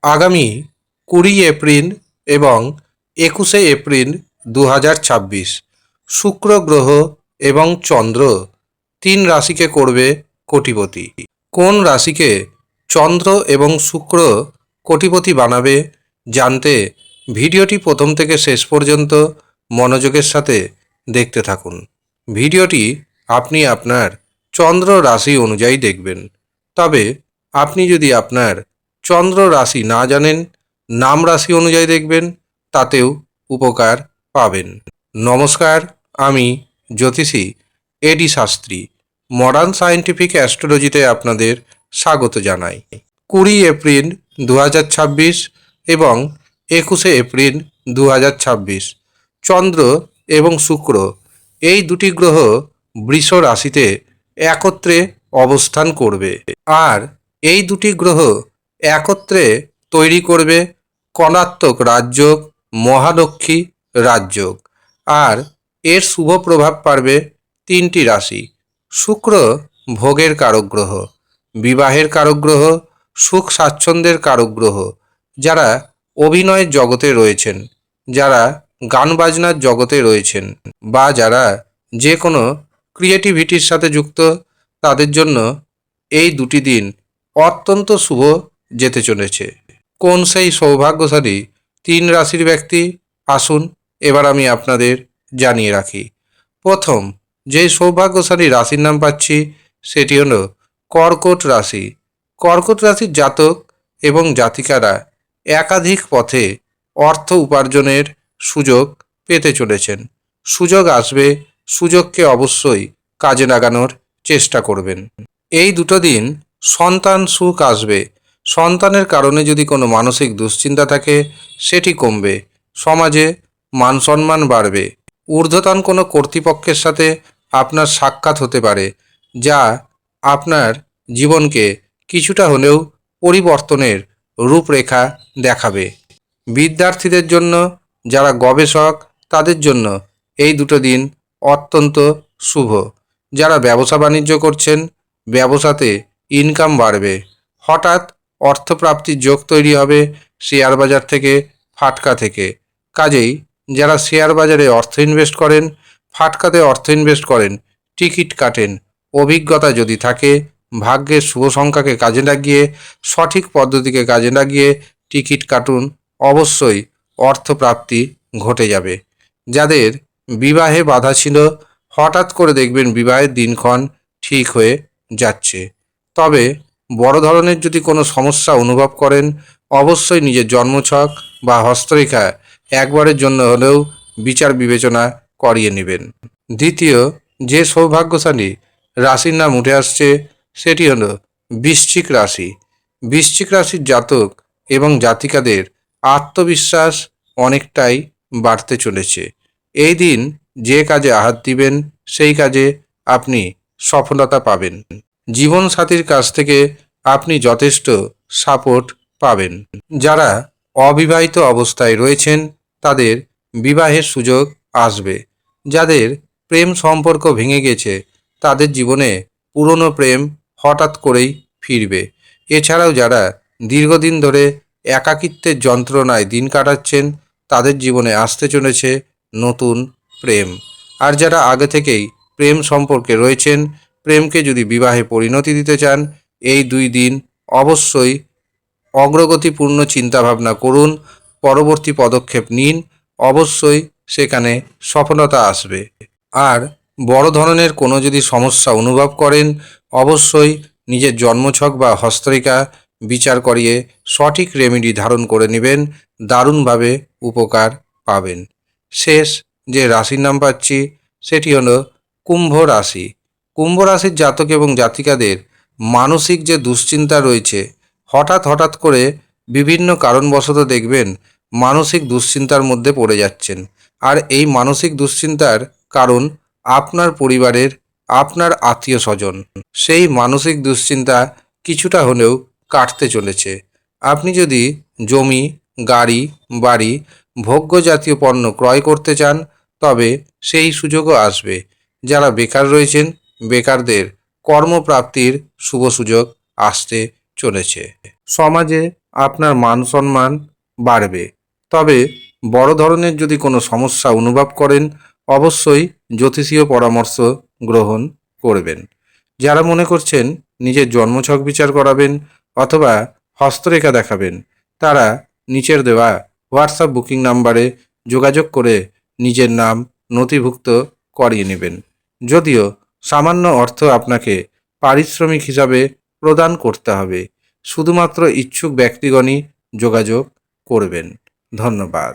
আগামী 20 এপ্রিল এবং 21 এপ্রিল 2026 শুক্র গ্রহ এবং চন্দ্র 3 রাশিকে করবে কোটিপতি। কোন রাশিকে চন্দ্র এবং শুক্র কোটিপতি বানাবে জানতে ভিডিওটি প্রথম থেকে শেষ পর্যন্ত মনোযোগের সাথে দেখতে থাকুন। ভিডিওটি আপনি আপনার চন্দ্র রাশি অনুযায়ী দেখবেন। তবে আপনি যদি আপনার চন্দ্র রাশি না জানেন, নাম রাশি অনুযায়ী দেখবেন, তাতেও উপকার পাবেন। নমস্কার, আমি জ্যোতিষী এডি শাস্ত্রী মডার্ন সায়েন্টিফিক অ্যাস্ট্রোলজিতে আপনাদের স্বাগত জানাই। 20 এপ্রিল 2026 এবং 21 এপ্রিল 2026 চন্দ্র এবং শুক্র এই দুটি গ্রহ বৃষ রাশিতে একত্রে অবস্থান করবে। আর এই দুটি গ্রহ একত্রে তৈরি করবে কণাত্মক রাজযোগ, মহালক্ষ্মী রাজযোগ। আর এর শুভ প্রভাব পারবে 3টি রাশি। শুক্র ভোগের কারক গ্রহ, বিবাহের কারক গ্রহ, সুখ স্বাচ্ছন্দ্যের কারক গ্রহ। যারা অভিনয়ের জগতে রয়েছেন, যারা গান বাজনার জগতে রয়েছেন, বা যারা যে কোনো ক্রিয়েটিভিটির সাথে যুক্ত, তাদের জন্য এই দুটি দিন অত্যন্ত শুভ যেতে চলেছে। কোন সেই সৌভাগ্যশালী 3 রাশির ব্যক্তি, আসুন এবার আমি আপনাদের জানিয়ে রাখি। প্রথম যে সৌভাগ্যশালী রাশির নাম পাচ্ছি সেটি হলো কর্কট রাশি। কর্কট রাশির জাতক এবং জাতিকারা একাধিক পথে অর্থ উপার্জনের সুযোগ পেতে চলেছেন। সুযোগ আসবে, সুযোগকে অবশ্যই কাজে লাগানোর চেষ্টা করবেন। এই দুটো দিন সন্তান সুখ আসবে। সন্তানের কারণে যদি কোনো মানসিক দুশ্চিন্তা থাকে সেটি কমবে। সমাজে মান সম্মান বাড়বে। ঊর্ধ্বতন কোনো কর্তৃপক্ষের সাথে আপনার সাক্ষাৎ হতে পারে, যা আপনার জীবনকে কিছুটা হলেও পরিবর্তনের রূপরেখা দেখাবে। বিদ্যার্থীদের জন্য, যারা গবেষক, তাদের জন্য এই দুটো দিন অত্যন্ত শুভ। যারা ব্যবসা বাণিজ্য করছেন, ব্যবসাতে ইনকাম বাড়বে। হঠাৎ অর্থপ্রাপ্তির যোগ তৈরি হবে শেয়ার বাজার থেকে, ফাটকা থেকে। কাজেই যারা শেয়ার বাজারে অর্থ ইনভেস্ট করেন, ফাটকাতে অর্থ ইনভেস্ট করেন, টিকিট কাটেন, অভিজ্ঞতা যদি থাকে, ভাগ্যের শুভ সংখ্যাকে কাজে লাগিয়ে, সঠিক পদ্ধতিকে কাজে লাগিয়ে টিকিট কাটুন, অবশ্যই অর্থপ্রাপ্তি ঘটে যাবে। যাদের বিবাহে বাধা ছিল, হঠাৎ করে দেখবেন বিবাহের দিনক্ষণ ঠিক হয়ে যাচ্ছে। তবে বড় ধরনের যদি কোনো সমস্যা অনুভব করেন, অবশ্যই নিজের জন্মছক বা হস্তরেখা একবারের জন্য হলেও বিচার বিবেচনা করিয়ে নেবেন। দ্বিতীয় যে সৌভাগ্যশালী রাশির নাম উঠে আসছে সেটি হলো বৃশ্চিক রাশি। বৃশ্চিক রাশির জাতক এবং জাতিকাদের আত্মবিশ্বাস অনেকটাই বাড়তে চলেছে। এই দিন যে কাজে হাত দিবেন সেই কাজে আপনি সফলতা পাবেন। জীবনসাথীর কাছ থেকে আপনি যথেষ্ট সাপোর্ট পাবেন। যারা অবিবাহিত অবস্থায় রয়েছেন তাদের বিবাহের সুযোগ আসবে। যাদের প্রেম সম্পর্ক ভেঙে গেছে তাদের জীবনে পুরনো প্রেম হঠাৎ করেই ফিরবে। এছাড়াও যারা দীর্ঘদিন ধরে একাকিত্বের যন্ত্রণায় দিন কাটাচ্ছেন তাদের জীবনে আসতে চলেছে নতুন প্রেম। আর যারা আগে থেকেই প্রেম সম্পর্কে রয়েছেন, প্রেমকে যদি বিবাহে পরিণতি দিতে চান, এই 2 দিন অবশ্যই অগ্রগতিপূর্ণ চিন্তাভাবনা করুন, পরবর্তী পদক্ষেপ নিন, অবশ্যই সেখানে সফলতা আসবে। আর বড় ধরনের কোনো যদি সমস্যা অনুভব করেন, অবশ্যই নিজের জন্মছক বা হস্তরেখা বিচার করিয়ে সঠিক রেমেডি ধারণ করে নেবেন, দারুণভাবে উপকার পাবেন। শেষ যে রাশির নাম পাচ্ছি সেটি হলো কুম্ভ রাশি। কুম্ভ রাশির জাতক এবং জাতিকাদের মানসিক যে দুশ্চিন্তা রয়েছে, হঠাৎ করে বিভিন্ন কারণবশত দেখবেন মানসিক দুশ্চিন্তার মধ্যে পড়ে যাচ্ছেন। আর এই মানসিক দুশ্চিন্তার কারণ আপনার পরিবারের, আপনার আত্মীয় স্বজন। সেই মানসিক দুশ্চিন্তা কিছুটা হলেও কাটতে চলেছে। আপনি যদি জমি, গাড়ি, বাড়ি, ভোগ্য জাতীয় পণ্য ক্রয় করতে চান, তবে সেই সুযোগও আসবে। যারা বেকার রয়েছেন, বেকারদের কর্মপ্রাপ্তির শুভ সুযোগ আসতে চলেছে। সমাজে আপনার মান সম্মান বাড়বে। তবে বড় ধরনের যদি কোনো সমস্যা অনুভব করেন, অবশ্যই জ্যোতিষীয় পরামর্শ গ্রহণ করবেন। যারা মনে করছেন নিজের জন্মছক বিচার করাবেন অথবা হস্তরেখা দেখাবেন, তারা নিচের দেওয়া হোয়াটসঅ্যাপ বুকিং নাম্বারে যোগাযোগ করে নিজের নাম নথিভুক্ত করিয়ে নেবেন। যদিও সামান্য অর্থ আপনাকে পারিশ্রমিক হিসাবে প্রদান করতে হবে। শুধুমাত্র ইচ্ছুক ব্যক্তিগণই যোগাযোগ করবেন। ধন্যবাদ।